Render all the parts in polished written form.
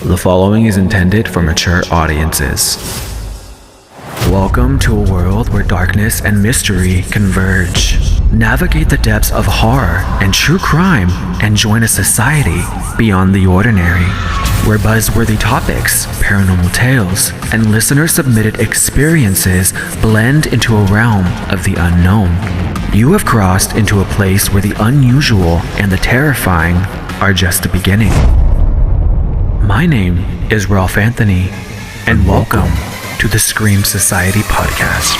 The following is intended for mature audiences. Welcome to a world where darkness and mystery converge. Navigate the depths of horror and true crime and join a society beyond the ordinary, where buzzworthy topics, paranormal tales, and listener-submitted experiences blend into a realm of the unknown. You have crossed into a place where the unusual and the terrifying are just the beginning. My name is Ralph Anthony, and welcome to the Scream Society podcast.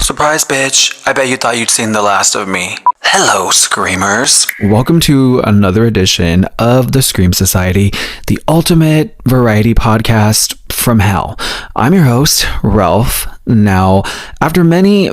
Surprise, bitch. I bet you thought you'd seen the last of me. Hello, Screamers. Welcome to another edition of the Scream Society, the ultimate variety podcast from hell. I'm your host, Ralph. Now, after many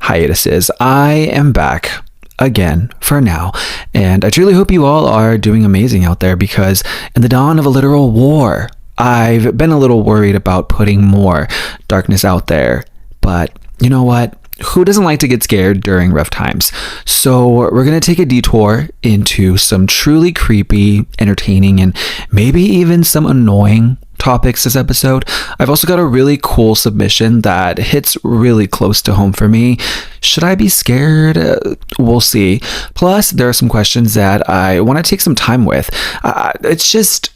hiatuses, I am back again for now, and I truly hope you all are doing amazing out there, because in the dawn of a literal war, I've been a little worried about putting more darkness out there, but you know what? Who doesn't like to get scared during rough times? So we're going to take a detour into some truly creepy, entertaining, and maybe even some annoying topics this episode. I've also got a really cool submission that hits really close to home for me. Should I be scared? We'll see. Plus, there are some questions that I want to take some time with. It's just...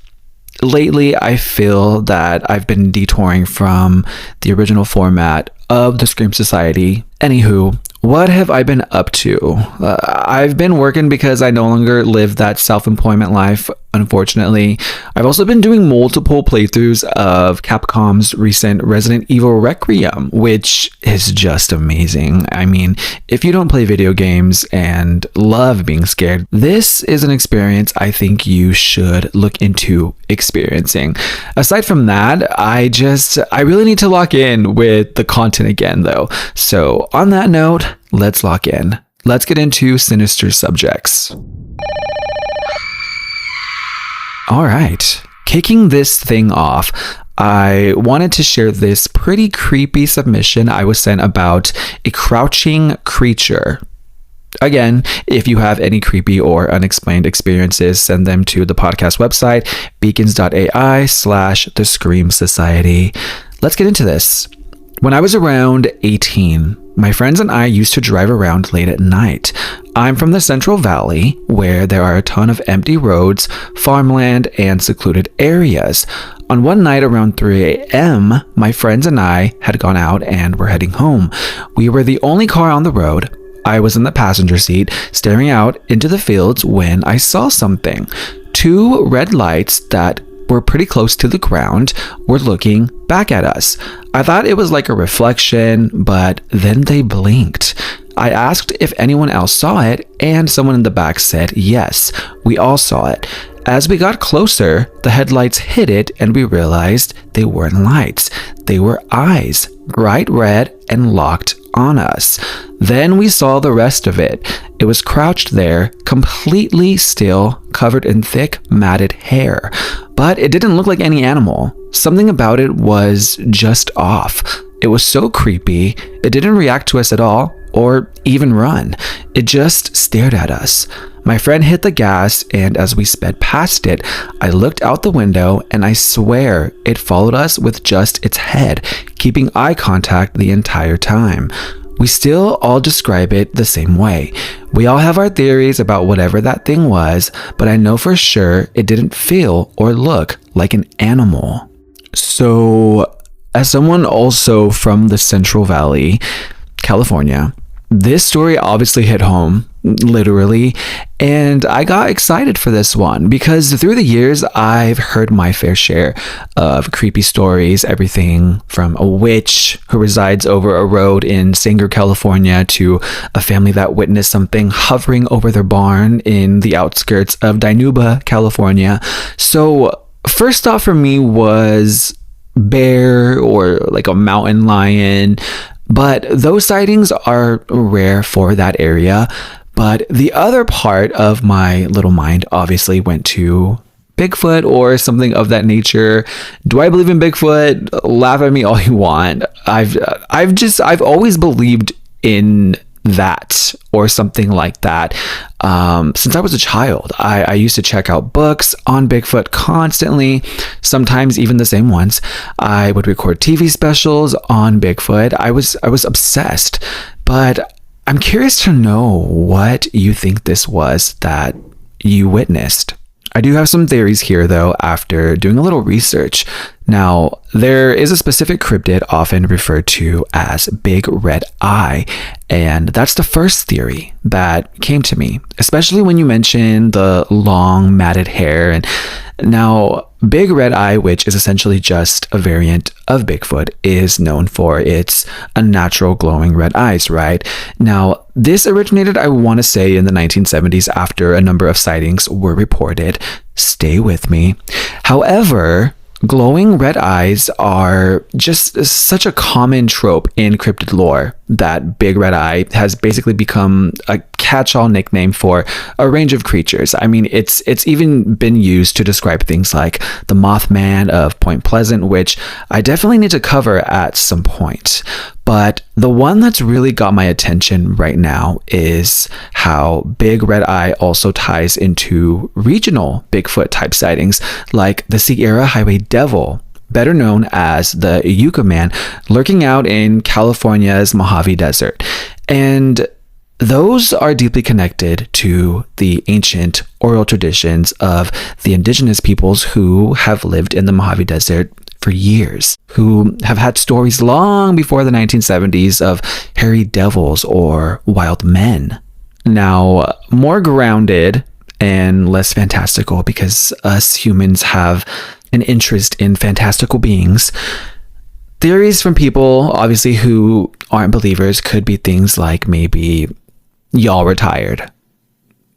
Lately, I feel that I've been detouring from the original format of the Scream Society. Anywho, what have I been up to? I've been working because I no longer live that self-employment life, unfortunately. I've also been doing multiple playthroughs of Capcom's recent Resident Evil Requiem, which is just amazing. I mean, if you don't play video games and love being scared, this is an experience I think you should look into experiencing. Aside from that, I really need to lock in with the content again, though. So on that note, let's lock in. Let's get into sinister subjects. All right, kicking this thing off, I wanted to share this pretty creepy submission I was sent about a crouching creature. Again, if you have any creepy or unexplained experiences, send them to the podcast website, beacons.ai/The Scream Society. Let's get into this. When I was around 18, my friends and I used to drive around late at night. I'm from the Central Valley, where there are a ton of empty roads, farmland, and secluded areas. On one night around 3 a.m., my friends and I had gone out and were heading home. We were the only car on the road. I was in the passenger seat, staring out into the fields when I saw something. Two red lights that were pretty close to the ground were looking back at us. I thought it was like a reflection, but then they blinked. I asked if anyone else saw it, and someone in the back said yes, we all saw it. As we got closer, the headlights hit it, and we realized they weren't lights. They were eyes, bright red and locked on us. Then we saw the rest of it. It was crouched there, completely still, covered in thick, matted hair. But it didn't look like any animal. Something about it was just off. It was so creepy. It didn't react to us at all, or even run. It just stared at us. My friend hit the gas, and as we sped past it, I looked out the window, and I swear it followed us with just its head, keeping eye contact the entire time. We still all describe it the same way. We all have our theories about whatever that thing was, but I know for sure it didn't feel or look like an animal. So, as someone also from the Central Valley, California, this story obviously hit home, literally, and I got excited for this one because through the years I've heard my fair share of creepy stories, everything from a witch who resides over a road in Sanger, California, to a family that witnessed something hovering over their barn in the outskirts of Dinuba, California. So first thought for me was bear or like a mountain lion. But those sightings are rare for that area. But the other part of my little mind obviously went to Bigfoot or something of that nature. Do I believe in Bigfoot? Laugh at me all you want. I've always believed in that or something like that. Since I was a child, I used to check out books on Bigfoot constantly, sometimes even the same ones. I would record TV specials on Bigfoot. I was obsessed, but I'm curious to know what you think this was that you witnessed. I do have some theories here, though, after doing a little research. Now, there is a specific cryptid often referred to as Big Red Eye, and that's the first theory that came to me, especially when you mentioned the long matted hair. And now, Big Red Eye, which is essentially just a variant of Bigfoot, is known for its unnatural glowing red eyes, right? Now, this originated, I want to say, in the 1970s after a number of sightings were reported. Stay with me. However, glowing red eyes are just such a common trope in cryptid lore that Big Red Eye has basically become a catch-all nickname for a range of creatures. I mean, it's even been used to describe things like the Mothman of Point Pleasant, which I definitely need to cover at some point. But the one that's really got my attention right now is how Big Red Eye also ties into regional Bigfoot type sightings like the Sierra Highway Devil, better known as the Yucca Man, lurking out in California's Mojave Desert. And those are deeply connected to the ancient oral traditions of the indigenous peoples who have lived in the Mojave Desert for years, who have had stories long before the 1970s of hairy devils or wild men. Now, more grounded and less fantastical, because us humans have an interest in fantastical beings. Theories from people, obviously, who aren't believers could be things like maybe y'all were tired.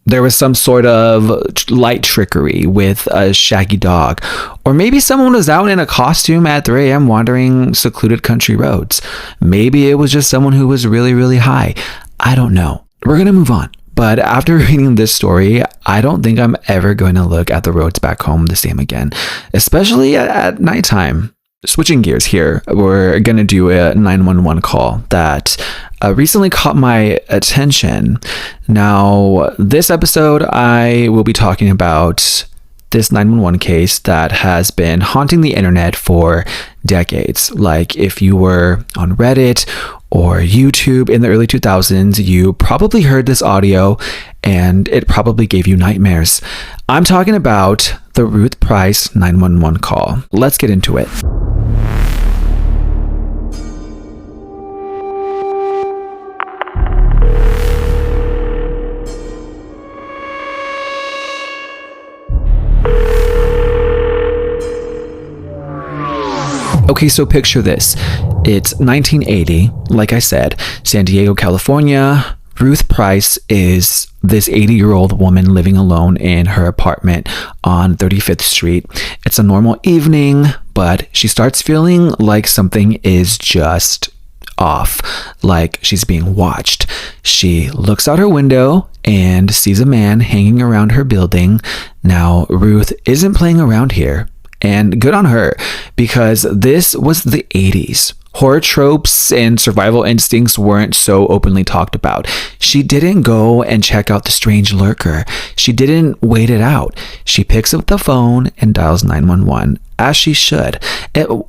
There was some sort of light trickery with a shaggy dog. Or maybe someone was out in a costume at 3 a.m. wandering secluded country roads. Maybe it was just someone who was really, really high. I don't know. We're going to move on. But after reading this story, I don't think I'm ever going to look at the roads back home the same again, especially at nighttime. Switching gears here, we're going to do a 911 call that recently caught my attention. Now, this episode, I will be talking about this 911 case that has been haunting the internet for decades. Like, if you were on Reddit or YouTube in the early 2000s, you probably heard this audio and it probably gave you nightmares. I'm talking about the Ruth Price 911 call. Let's get into it. Okay, so picture this. It's 1980, like I said, San Diego, California. Ruth Price is this 80-year-old woman living alone in her apartment on 35th Street. It's a normal evening, but she starts feeling like something is just off, like she's being watched. She looks out her window and sees a man hanging around her building. Now, Ruth isn't playing around here. And good on her, because this was the 80s. Horror tropes and survival instincts weren't so openly talked about. She didn't go and check out the strange lurker. She didn't wait it out. She picks up the phone and dials 911, as she should.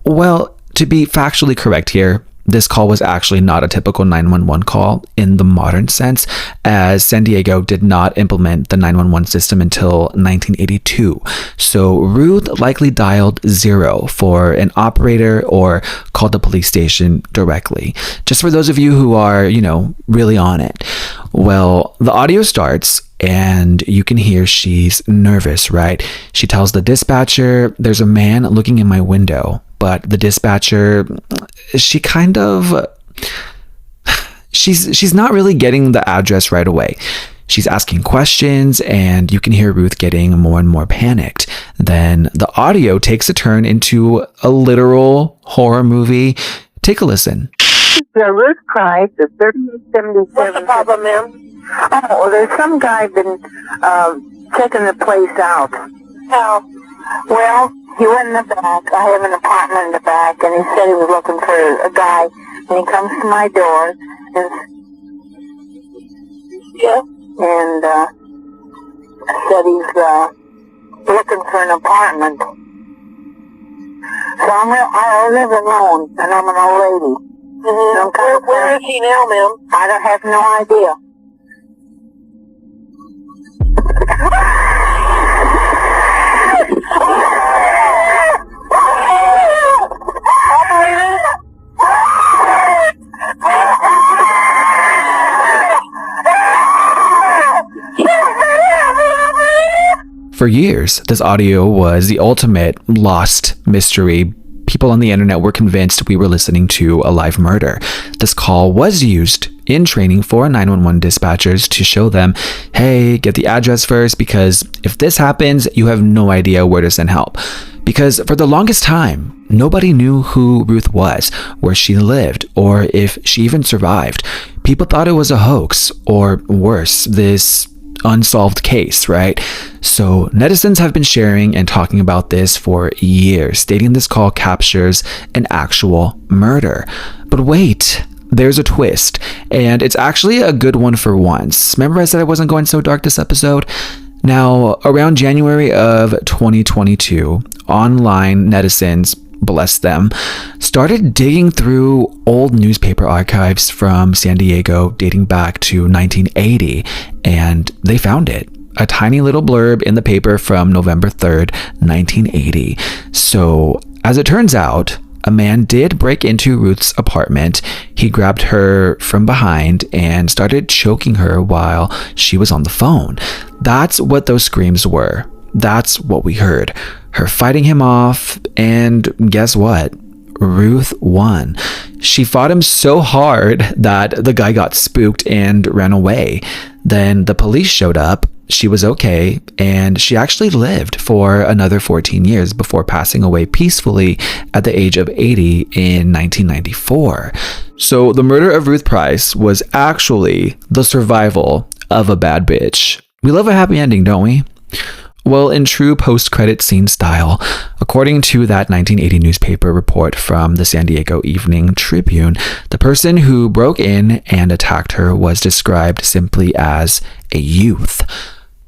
Well, to be factually correct here, this call was actually not a typical 911 call in the modern sense, as San Diego did not implement the 911 system until 1982. So Ruth likely dialed 0 for an operator or called the police station directly. Just for those of you who are, really on it. Well, the audio starts and you can hear she's nervous, right? She tells the dispatcher, "There's a man looking in my window." But the dispatcher, she's not really getting the address right away. She's asking questions and you can hear Ruth getting more and more panicked. Then the audio takes a turn into a literal horror movie. Take a listen. The Ruth Price of 1377. What's the problem, ma'am? Oh, well, there's some guy been checking the place out. How? Well, he went in the back. I have an apartment in the back, and he said he was looking for a guy. And he comes to my door, and Yeah? and said he's looking for an apartment. So I live alone, and I'm an old lady. Mm-hmm. Where is he now, ma'am? I don't have no idea. For years, this audio was the ultimate lost mystery. People on the internet were convinced we were listening to a live murder. This call was used in training for 911 dispatchers to show them, hey, get the address first, because if this happens, you have no idea where to send help. Because for the longest time, nobody knew who Ruth was, where she lived, or if she even survived. People thought it was a hoax, or worse, this unsolved case, right? So netizens have been sharing and talking about this for years, stating this call captures an actual murder. But wait, there's a twist, and it's actually a good one for once. Remember I said I wasn't going so dark this episode? Now, around January of 2022, online netizens, bless them, started digging through old newspaper archives from San Diego dating back to 1980, and they found it. A tiny little blurb in the paper from November 3rd, 1980. So, as it turns out, a man did break into Ruth's apartment. He grabbed her from behind and started choking her while she was on the phone. That's what those screams were. That's what we heard. Her fighting him off, and guess what? Ruth won. She fought him so hard that the guy got spooked and ran away. Then the police showed up. She was okay, and she actually lived for another 14 years before passing away peacefully at the age of 80 in 1994. So the murder of Ruth Price was actually the survival of a bad bitch. We love a happy ending, don't we? Well, in true post-credit scene style, according to that 1980 newspaper report from the San Diego Evening Tribune, the person who broke in and attacked her was described simply as a youth.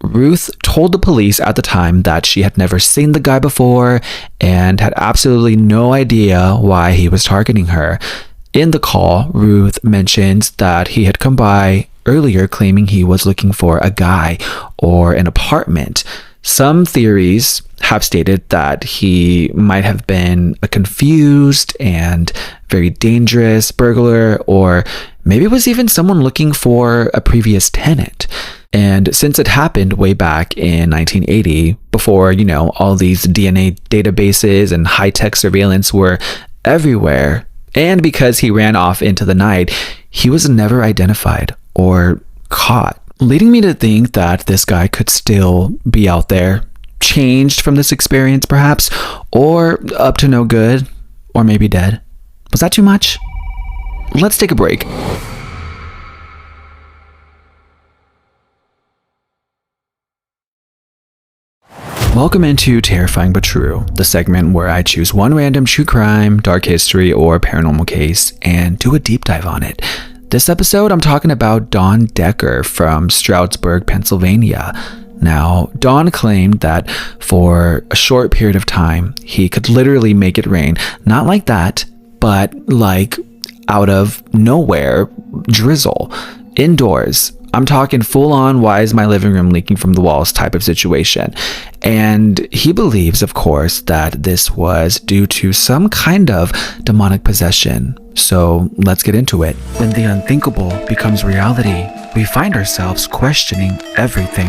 Ruth told the police at the time that she had never seen the guy before and had absolutely no idea why he was targeting her. In the call, Ruth mentions that he had come by earlier claiming he was looking for a guy or an apartment. Some theories have stated that he might have been a confused and very dangerous burglar, or maybe it was even someone looking for a previous tenant. And since it happened way back in 1980, before, all these DNA databases and high-tech surveillance were everywhere, and because he ran off into the night, he was never identified or caught, leading me to think that this guy could still be out there, changed from this experience perhaps, or up to no good, or maybe dead. Was that too much? Let's take a break. Welcome into Terrifying But True, the segment where I choose one random true crime, dark history, or paranormal case and do a deep dive on it. This episode, I'm talking about Don Decker from Stroudsburg, Pennsylvania. Now, Don claimed that for a short period of time, he could literally make it rain. Not like that, but like out of nowhere, drizzle, indoors. I'm talking full on, why is my living room leaking from the walls type of situation. And he believes, of course, that this was due to some kind of demonic possession. So let's get into it. When the unthinkable becomes reality, we find ourselves questioning everything,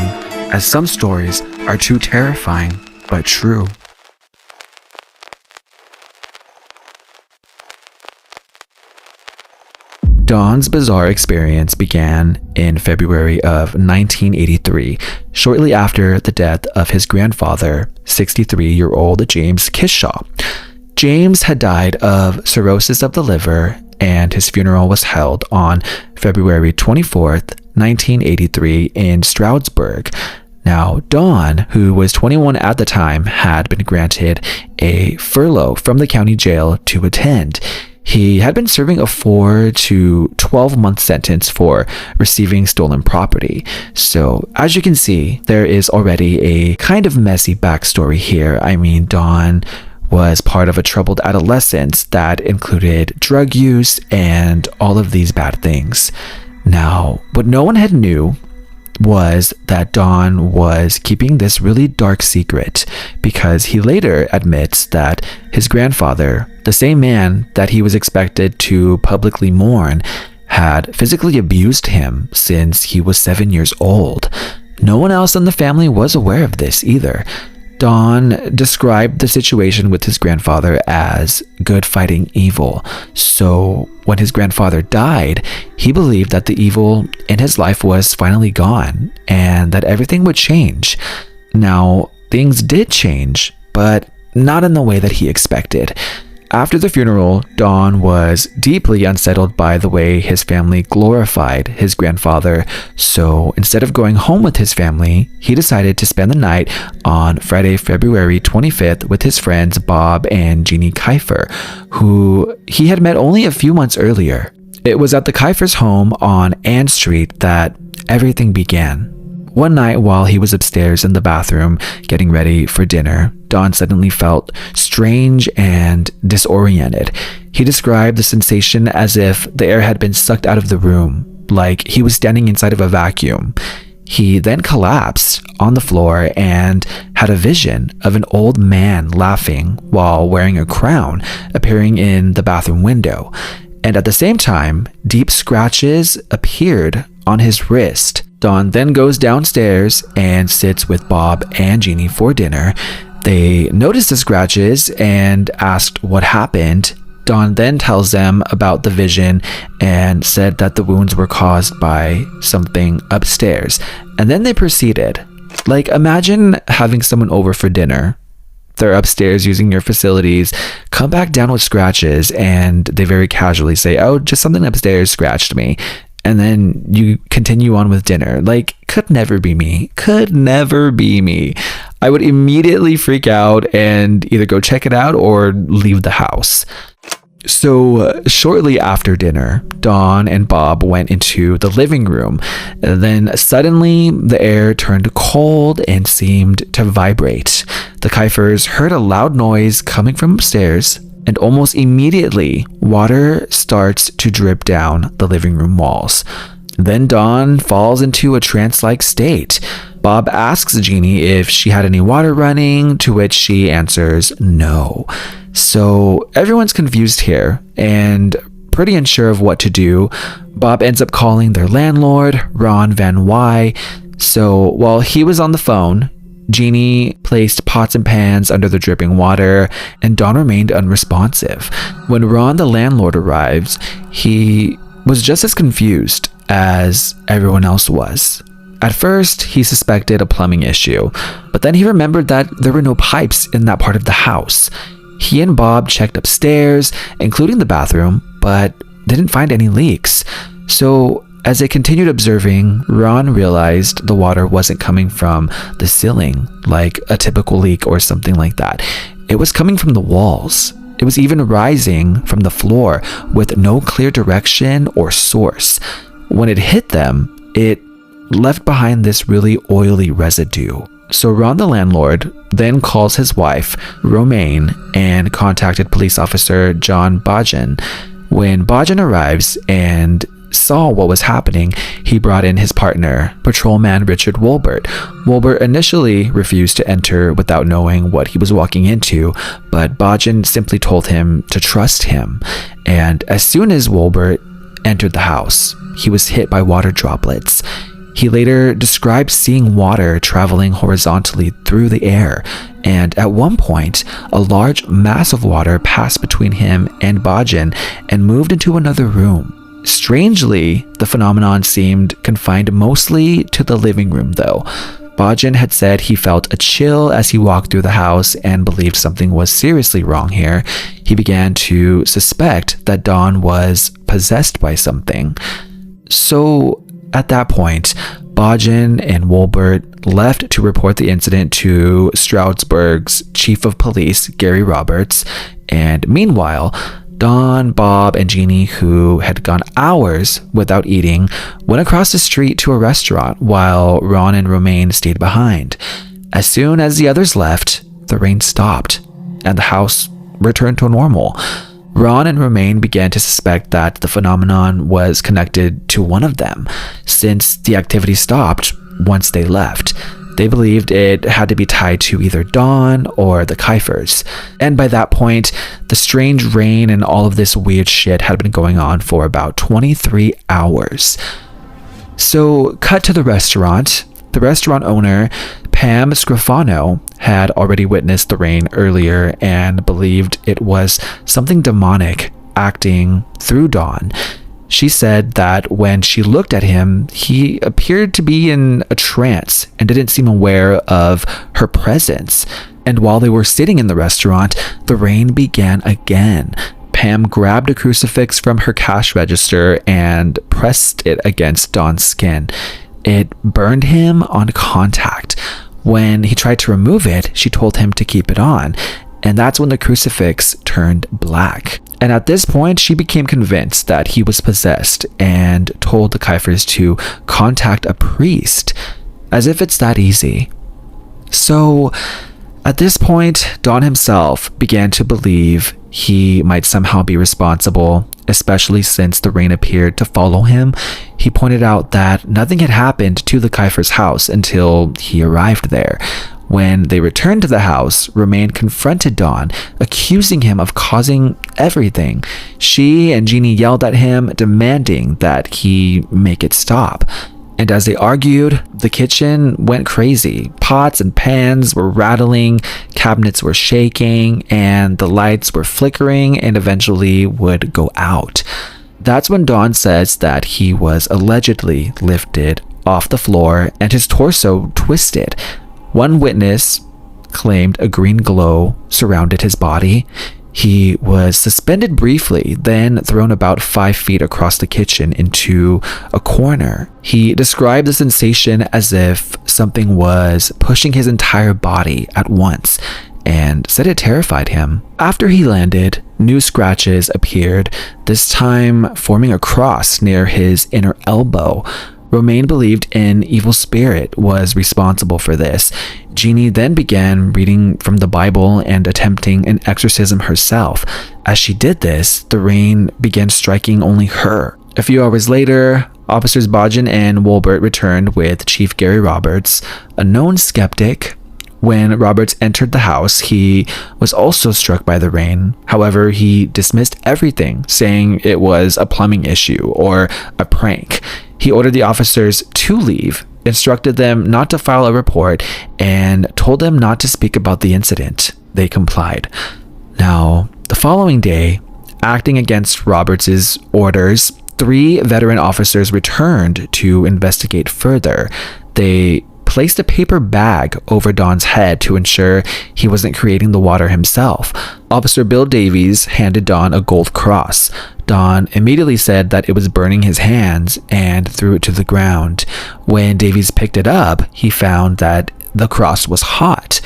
as some stories are too terrifying but true. Don's bizarre experience began in February of 1983, shortly after the death of his grandfather, 63-year-old James Kishaw. James had died of cirrhosis of the liver and his funeral was held on February 24th, 1983 in Stroudsburg. Now, Don, who was 21 at the time, had been granted a furlough from the county jail to attend. He had been serving a 4 to 12-month sentence for receiving stolen property. So, as you can see, there is already a kind of messy backstory here. I mean, Don was part of a troubled adolescence that included drug use and all of these bad things. Now, what no one had knew was that Don was keeping this really dark secret, because he later admits that his grandfather, the same man that he was expected to publicly mourn, had physically abused him since he was 7 years old. No one else in the family was aware of this either. Don described the situation with his grandfather as good fighting evil. So when his grandfather died, he believed that the evil in his life was finally gone and that everything would change. Now, things did change, but not in the way that he expected. After the funeral, Don was deeply unsettled by the way his family glorified his grandfather. So instead of going home with his family, he decided to spend the night on Friday, February 25th with his friends Bob and Jeannie Kiefer, who he had met only a few months earlier. It was at the Kiefers' home on Ann Street that everything began. One night while he was upstairs in the bathroom getting ready for dinner, Don suddenly felt strange and disoriented. He described the sensation as if the air had been sucked out of the room, like he was standing inside of a vacuum. He then collapsed on the floor and had a vision of an old man laughing while wearing a crown appearing in the bathroom window. And at the same time, deep scratches appeared on his wrist. Don then goes downstairs and sits with Bob and Jeannie for dinner. They noticed the scratches and asked what happened. Don then tells them about the vision and said that the wounds were caused by something upstairs. And then they proceeded. Like, imagine having someone over for dinner. They're upstairs using your facilities, come back down with scratches, and they very casually say, "Oh, just something upstairs scratched me." And then you continue on with dinner. Like, could never be me. Could never be me. I would immediately freak out and either go check it out or leave the house. So shortly after dinner, Don and Bob went into the living room. Then suddenly the air turned cold and seemed to vibrate. The Kiefers heard a loud noise coming from upstairs, and almost immediately, water starts to drip down the living room walls. Then Don falls into a trance-like state. Bob asks Jeannie if she had any water running, to which she answers no. So everyone's confused here and pretty unsure of what to do. Bob ends up calling their landlord, Ron Van Wy. So while he was on the phone, Jeannie placed pots and pans under the dripping water, and Don remained unresponsive. When Ron, the landlord, arrives, he was just as confused as everyone else was. At first, he suspected a plumbing issue, but then he remembered that there were no pipes in that part of the house. He and Bob checked upstairs, including the bathroom, but didn't find any leaks. So as they continued observing, Ron realized the water wasn't coming from the ceiling, like a typical leak or something like that. It was coming from the walls. It was even rising from the floor with no clear direction or source. When it hit them, it left behind this really oily residue. So Ron, the landlord, then calls his wife, Romaine, and contacted police officer John Bajan. When Bajan arrives and saw what was happening, he brought in his partner, patrolman Richard Wolbert. Wolbert initially refused to enter without knowing what he was walking into, but Bajan simply told him to trust him. And as soon as Wolbert entered the house, he was hit by water droplets. He later described seeing water traveling horizontally through the air, and at one point, a large mass of water passed between him and Bajan and moved into another room. Strangely, the phenomenon seemed confined mostly to the living room though. Bajan had said he felt a chill as he walked through the house and believed something was seriously wrong here. He began to suspect that Dawn was possessed by something. So at that point, Bajan and Wolbert left to report the incident to Stroudsburg's chief of police, Gary Roberts, and meanwhile, Dawn, Bob, and Jeannie, who had gone hours without eating, went across the street to a restaurant while Ron and Romaine stayed behind. As soon as the others left, the rain stopped and the house returned to normal. Ron and Romaine began to suspect that the phenomenon was connected to one of them, since the activity stopped once they left. They believed it had to be tied to either Dawn or the Kiefers. And by that point, the strange rain and all of this weird shit had been going on for about 23 hours. So, cut to the restaurant. The restaurant owner, Pam Scrofano, had already witnessed the rain earlier and believed it was something demonic acting through Dawn. She said that when she looked at him, he appeared to be in a trance and didn't seem aware of her presence. And while they were sitting in the restaurant, the rain began again. Pam grabbed a crucifix from her cash register and pressed it against Dawn's skin. It burned him on contact. When he tried to remove it, she told him to keep it on. And that's when the crucifix turned black. And at this point, she became convinced that he was possessed and told the Kiefers to contact a priest, as if it's that easy. So, at this point, Don himself began to believe he might somehow be responsible, especially since the rain appeared to follow him. He pointed out that nothing had happened to the Kiefers' house until he arrived there. When they returned to the house, Romaine confronted Dawn, accusing him of causing everything. She and Jeannie yelled at him, demanding that he make it stop. And as they argued, the kitchen went crazy. Pots and pans were rattling, cabinets were shaking, and the lights were flickering and eventually would go out. That's when Dawn says that he was allegedly lifted off the floor and his torso twisted. One witness claimed a green glow surrounded his body. He was suspended briefly, then thrown about 5 feet across the kitchen into a corner. He described the sensation as if something was pushing his entire body at once and said it terrified him. After he landed, new scratches appeared, this time forming a cross near his inner elbow. Romaine believed an evil spirit was responsible for this. Jeannie then began reading from the Bible and attempting an exorcism herself. As she did this, the rain began striking only her. A few hours later, Officers Bajan and Wolbert returned with Chief Gary Roberts, a known skeptic. When Roberts entered the house, he was also struck by the rain. However, he dismissed everything, saying it was a plumbing issue or a prank. He ordered the officers to leave, instructed them not to file a report, and told them not to speak about the incident. They complied. Now, the following day, acting against Roberts' orders, 3 veteran officers returned to investigate further. They placed a paper bag over Don's head to ensure he wasn't creating the water himself. Officer Bill Davies handed Don a gold cross. Don immediately said that it was burning his hands and threw it to the ground. When Davies picked it up, he found that the cross was hot.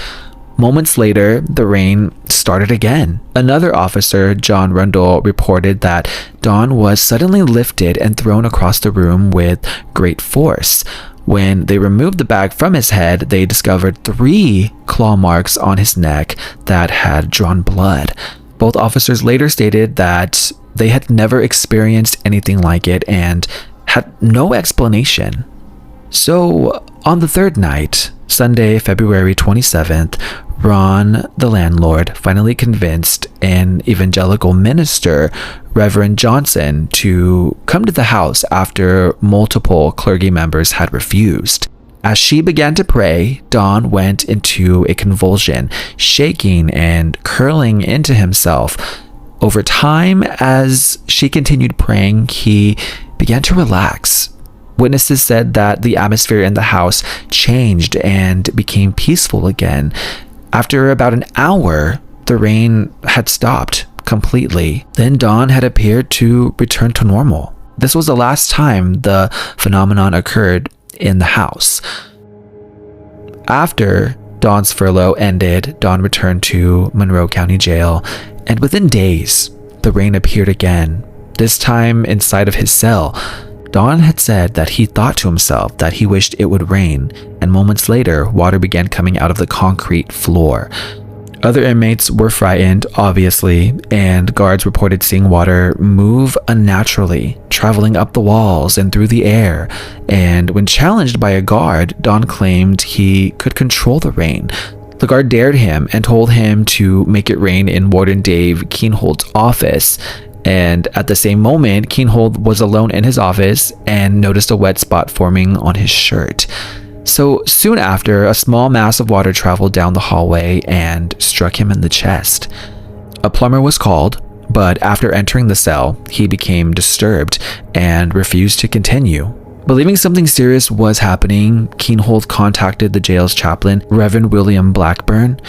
Moments later, the rain started again. Another officer, John Rundle, reported that Don was suddenly lifted and thrown across the room with great force. When they removed the bag from his head, they discovered 3 claw marks on his neck that had drawn blood. Both officers later stated that they had never experienced anything like it and had no explanation. So, on the 3rd night, Sunday, February 27th, Ron, the landlord, finally convinced an evangelical minister, Reverend Johnson, to come to the house after multiple clergy members had refused. As she began to pray, Don went into a convulsion, shaking and curling into himself. Over time, as she continued praying, he began to relax. Witnesses said that the atmosphere in the house changed and became peaceful again. After about an hour, the rain had stopped completely. Then dawn had appeared to return to normal. This was the last time the phenomenon occurred in the house. After Dawn's furlough ended, Dawn returned to Monroe County Jail, and within days, the rain appeared again, this time inside of his cell. Dawn had said that he thought to himself that he wished it would rain, and moments later, water began coming out of the concrete floor. Other inmates were frightened, obviously, and guards reported seeing water move unnaturally, traveling up the walls and through the air. And when challenged by a guard, Dawn claimed he could control the rain. The guard dared him and told him to make it rain in Warden Dave Keenhold's office. And at the same moment, Keenhold was alone in his office and noticed a wet spot forming on his shirt. So soon after, a small mass of water traveled down the hallway and struck him in the chest. A plumber was called, but after entering the cell, he became disturbed and refused to continue. Believing something serious was happening, Keenhold contacted the jail's chaplain, Reverend William Blackburn.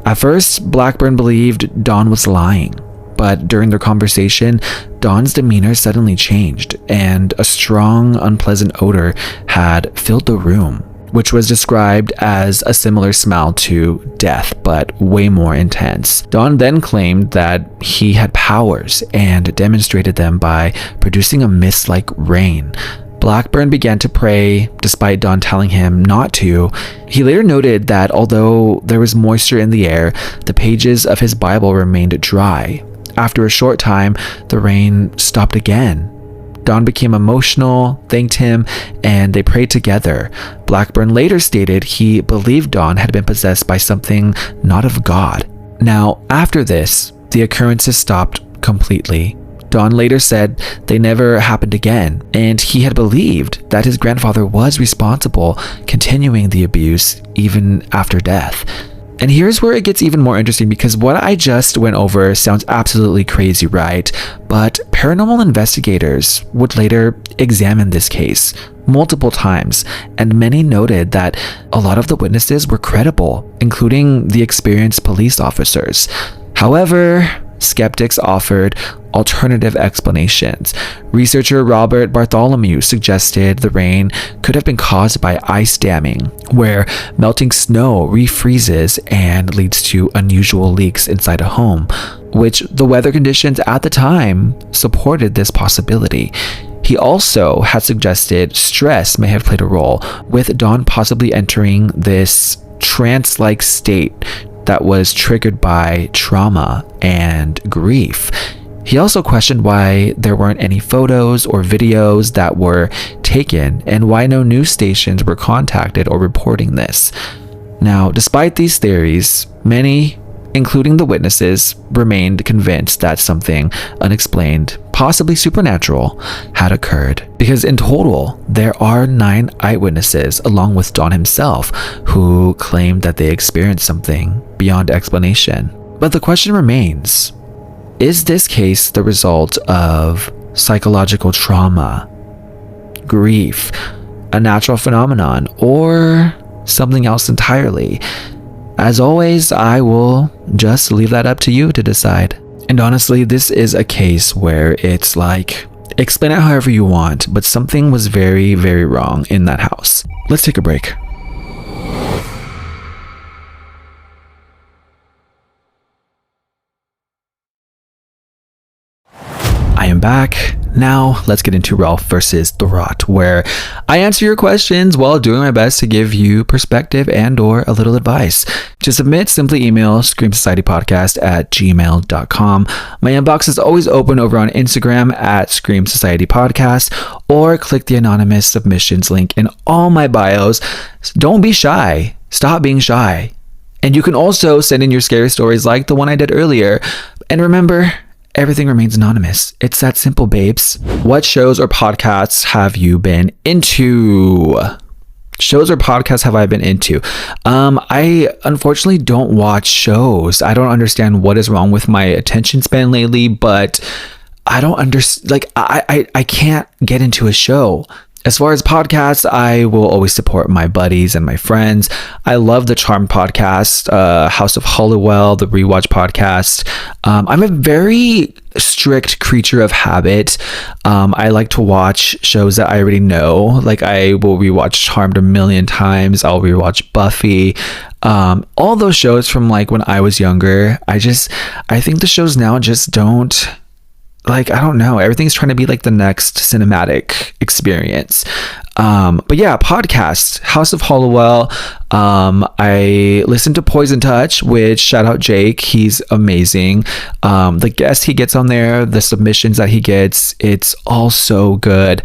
At first, Blackburn believed Dawn was lying, but during their conversation, Dawn's demeanor suddenly changed, and a strong, unpleasant odor had filled the room, which was described as a similar smell to death, but way more intense. Dawn then claimed that he had powers and demonstrated them by producing a mist-like rain. Blackburn began to pray, despite Dawn telling him not to. He later noted that although there was moisture in the air, the pages of his Bible remained dry. After a short time, the rain stopped again. Dawn became emotional, thanked him, and they prayed together. Blackburn later stated he believed Dawn had been possessed by something not of God. Now, after this, the occurrences stopped completely. Dawn later said they never happened again, and he had believed that his grandfather was responsible, continuing the abuse even after death. And here's where it gets even more interesting, because what I just went over sounds absolutely crazy, right? But paranormal investigators would later examine this case multiple times, and many noted that a lot of the witnesses were credible, including the experienced police officers. However, skeptics offered alternative explanations. Researcher Robert Bartholomew suggested the rain could have been caused by ice damming, where melting snow refreezes and leads to unusual leaks inside a home, which the weather conditions at the time supported this possibility. He also had suggested stress may have played a role, with Dawn possibly entering this trance-like state that was triggered by trauma and grief. He also questioned why there weren't any photos or videos that were taken, and why no news stations were contacted or reporting this. Now, despite these theories, many, including the witnesses, remained convinced that something unexplained, possibly supernatural, had occurred. Because in total, there are 9 eyewitnesses, along with Dawn himself, who claimed that they experienced something beyond explanation. But the question remains, is this case the result of psychological trauma, grief, a natural phenomenon, or something else entirely? As always, I will just leave that up to you to decide. And honestly, this is a case where it's like, explain it however you want, but something was very, very wrong in that house. Let's take a break. I am back. Now, let's get into Ralph versus the Rot, where I answer your questions while doing my best to give you perspective and or a little advice. To submit, simply email screamsocietypodcast@gmail.com. My inbox is always open over on Instagram @screamsocietypodcast, or click the anonymous submissions link in all my bios. Don't be shy. Stop being shy. And you can also send in your scary stories like the one I did earlier. And remember, everything remains anonymous. It's that simple, babes. What shows or podcasts have you been into? Shows or podcasts have I been into? I unfortunately don't watch shows. I don't understand what is wrong with my attention span lately, but I don't understand. Like, I can't get into a show. As far as podcasts, I will always support my buddies and my friends. I love the Charmed podcast, House of Hollowell, the Rewatch podcast. I'm a very strict creature of habit. I like to watch shows that I already know. Like, I will rewatch Charmed a million times. I'll rewatch Buffy. All those shows from like when I was younger. I think the shows now just don't, like, I don't know. Everything's trying to be like the next cinematic experience. But yeah, podcast, House of Hollowell. I listened to Poison Touch, which, shout out Jake. He's amazing. The guests he gets on there, the submissions that he gets, it's all so good.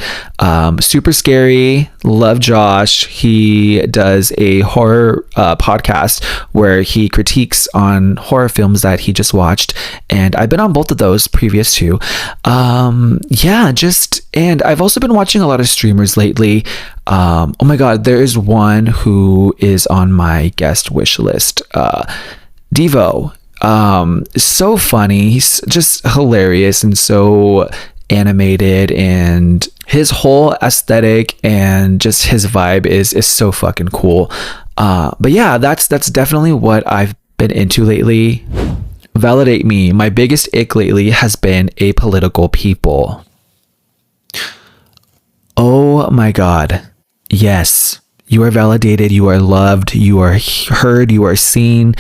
Super scary. Love Josh. He does a horror podcast where he critiques on horror films that he just watched, and I've been on both of those previous to. And I've also been watching a lot of streamers lately. Oh my god, there is one who is on my guest wish list. Devo. So funny. He's just hilarious and so animated, and his whole aesthetic and just his vibe is so fucking cool. But yeah, that's definitely what I've been into lately. Validate me. My biggest ick lately has been apolitical people. Oh my god. Yes. You are validated. You are loved. You are heard. You are seen.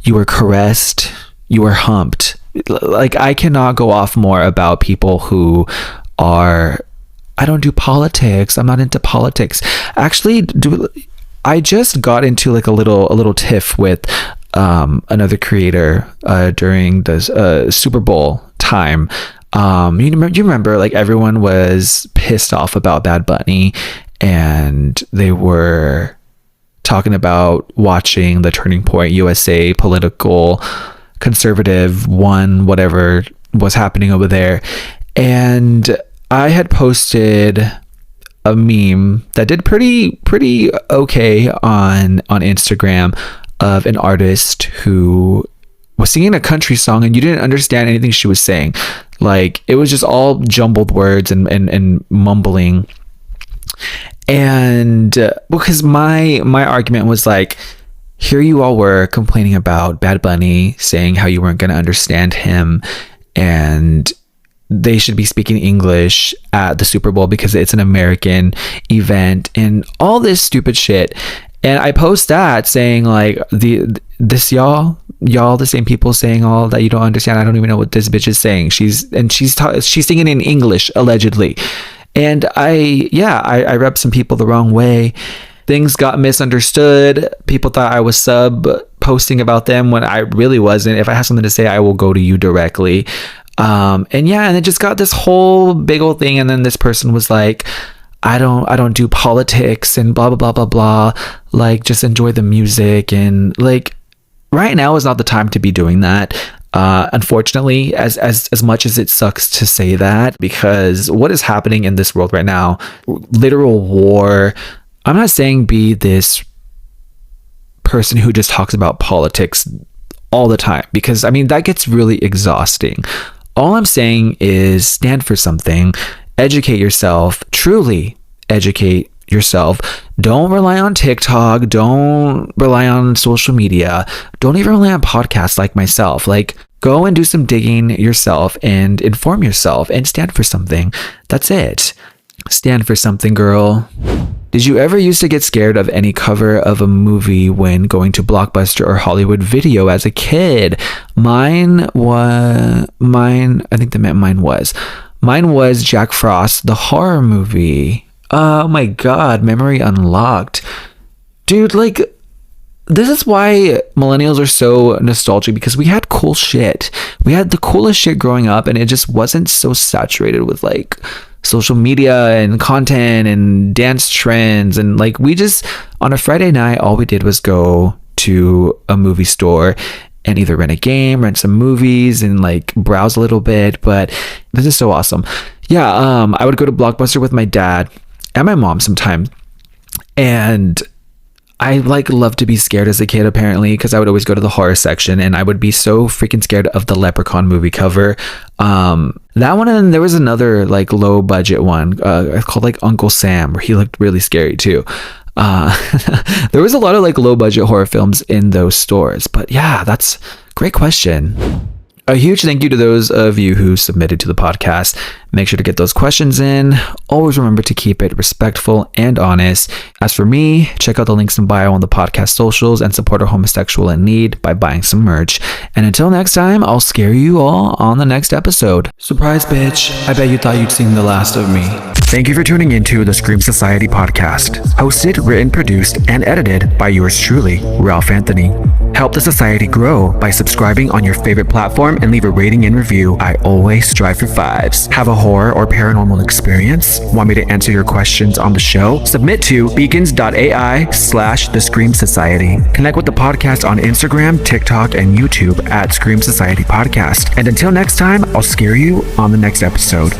You are caressed. You are humped. Like, I cannot go off more about people who are, I don't do politics. I'm not into politics. Actually, I just got into like a little tiff with another creator during the Super Bowl time. You remember, like, everyone was pissed off about Bad Bunny, and they were talking about watching the Turning Point USA political conservative one, whatever was happening over there. And I had posted a meme that did pretty okay on Instagram of an artist who was singing a country song, and you didn't understand anything she was saying. Like, it was just all jumbled words and mumbling. And because my argument was like, here you all were complaining about Bad Bunny, saying how you weren't going to understand him, and they should be speaking English at the Super Bowl because it's an American event, and all this stupid shit. And I post that saying, like, y'all the same people saying all that you don't understand. I don't even know what this bitch is saying. She's singing in English, allegedly. And I rubbed some people the wrong way. Things got misunderstood. People thought I was posting about them when I really wasn't. If I have something to say, I will go to you directly. And it just got this whole big old thing. And then this person was like, I don't do politics and blah, blah, blah, blah, blah. Like, just enjoy the music. And like, right now is not the time to be doing that. Unfortunately, as much as it sucks to say that, because what is happening in this world right now, literal war. I'm not saying be this person who just talks about politics all the time, because I mean, that gets really exhausting. All I'm saying is stand for something, educate yourself, truly educate yourself. Don't rely on TikTok. Don't rely on social media. Don't even rely on podcasts like myself. Like, go and do some digging yourself and inform yourself and stand for something. That's it. Stand for something, girl. Did you ever used to get scared of any cover of a movie when going to Blockbuster or Hollywood Video as a kid? Mine was Jack Frost, the horror movie. Oh my god, memory unlocked. Dude, like, this is why millennials are so nostalgic, because we had cool shit. We had the coolest shit growing up, and it just wasn't so saturated with like social media and content and dance trends. And like, we just, on a Friday night, all we did was go to a movie store and either rent a game, rent some movies, and like browse a little bit. But this is so awesome. Yeah, I would go to Blockbuster with my dad and my mom sometimes, and I like loved to be scared as a kid, apparently, because I would always go to the horror section and I would be so freaking scared of the Leprechaun movie cover. That one, and there was another like low budget one called like Uncle Sam, where he looked really scary too. There was a lot of like low budget horror films in those stores. But yeah, that's a great question. A huge thank you to those of you who submitted to the podcast. Make sure to get those questions in. Always remember to keep it respectful and honest. As for me, check out the links in bio on the podcast socials and support a homosexual in need by buying some merch. And until next time, I'll scare you all on the next episode. Surprise, bitch. I bet you thought you'd seen the last of me. Thank you for tuning into the Scream Society podcast, hosted, written, produced, and edited by yours truly, Ralph Anthony. Help the society grow by subscribing on your favorite platform and leave a rating and review. I always strive for 5s. Have a horror or paranormal experience? Want me to answer your questions on the show? Submit to beacons.ai/The Scream Society. Connect with the podcast on Instagram, TikTok, and YouTube at Scream Society Podcast. And until next time, I'll scare you on the next episode.